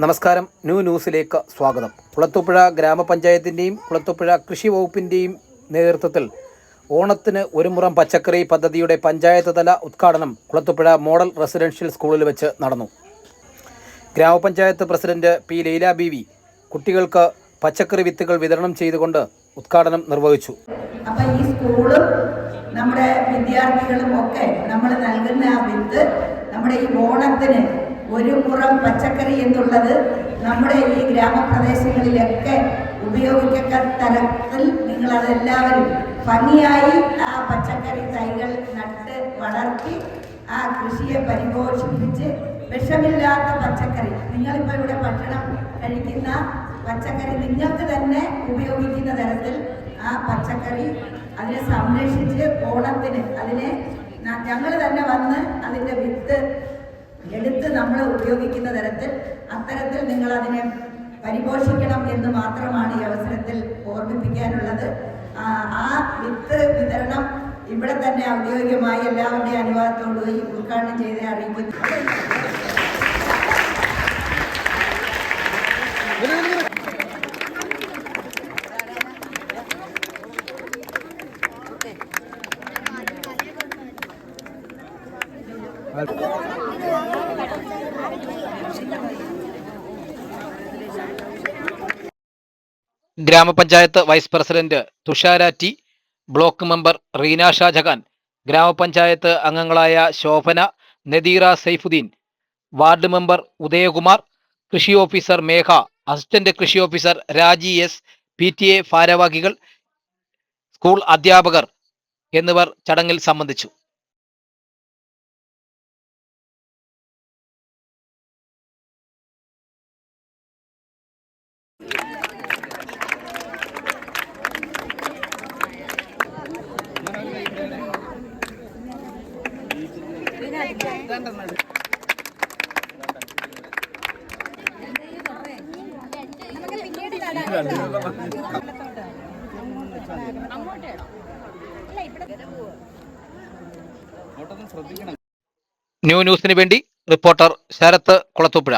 നമസ്കാരം. ന്യൂസിലേക്ക് സ്വാഗതം. കുളത്തൂപ്പുഴ ഗ്രാമപഞ്ചായത്തിൻ്റെയും കുളത്തൂപ്പുഴ കൃഷി വകുപ്പിൻ്റെയും നേതൃത്വത്തിൽ ഓണത്തിന് ഒരു മുറം പച്ചക്കറി പദ്ധതിയുടെ പഞ്ചായത്ത് തല ഉദ്ഘാടനം കുളത്തൂപ്പുഴ മോഡൽ റെസിഡൻഷ്യൽ സ്കൂളിൽ വെച്ച് നടന്നു. ഗ്രാമപഞ്ചായത്ത് പ്രസിഡന്റ് പി ലൈല ബീവി കുട്ടികൾക്ക് പച്ചക്കറി വിത്തുകൾ വിതരണം ചെയ്തുകൊണ്ട് ഉദ്ഘാടനം നിർവഹിച്ചു. അപ്പോൾ ഈ സ്കൂളും നമ്മുടെ വിദ്യാർത്ഥികളും ഒക്കെ നമ്മൾ നൽകുന്ന ആ വിത്ത് നമ്മുടെ ഈ ഓണത്തിന് ഒരു മുറം പച്ചക്കറി എന്നുള്ളത് നമ്മുടെ ഈ ഗ്രാമപ്രദേശങ്ങളിലൊക്കെ ഉപയോഗിക്കത്തക്ക തരത്തിൽ നിങ്ങളതെല്ലാവരും ഭംഗിയായി ആ പച്ചക്കറി തൈകൾ നട്ട് വളർത്തി ആ കൃഷിയെ പരിപോഷിപ്പിച്ച് വിഷമില്ലാത്ത പച്ചക്കറി, നിങ്ങളിപ്പോൾ ഇവിടെ ഭക്ഷണം കഴിക്കുന്ന പച്ചക്കറി നിങ്ങൾക്ക് തന്നെ ഉപയോഗിക്കുന്ന തരത്തിൽ ആ പച്ചക്കറി അതിനെ സംരക്ഷിച്ച് ഓണത്തിന് അതിനെ ഞങ്ങൾ തന്നെ വന്ന് അതിൻ്റെ വിത്ത് എടുത്ത് നമ്മൾ ഉപയോഗിക്കുന്ന തരത്തിൽ അത്തരത്തിൽ നിങ്ങൾ അതിനെ പരിപോഷിക്കണം എന്ന് മാത്രമാണ് ഈ അവസരത്തിൽ ഓർമ്മിപ്പിക്കാനുള്ളത്. ആ വിത്ത് വിതരണം ഇവിടെ തന്നെ ഔദ്യോഗികമായി എല്ലാവരുടെയും അനുവാദത്തോടുകൂടി ഉദ്ഘാടനം ചെയ്ത് അറിയിക്കുന്നു. Grama panchayat vice president Thushara T, block member Reena Shajahan, grama panchayat അംഗങ്ങളായ ശോഭന, നദീറ സൈഫുദ്ദീൻ, വാർഡ് മെമ്പർ ഉദയകുമാർ, കൃഷി ഓഫീസർ മേഘ, അസിസ്റ്റന്റ് കൃഷി ഓഫീസർ രാജി എസ്, PTA ഭാരവാഹികൾ, സ്കൂൾ അധ്യാപകർ എന്നിവർ ചടങ്ങിൽ സംബന്ധിച്ചു. ന്യൂസിന് വേണ്ടി റിപ്പോർട്ടർ ശരത്ത് കുളത്തൂപ്പുഴ.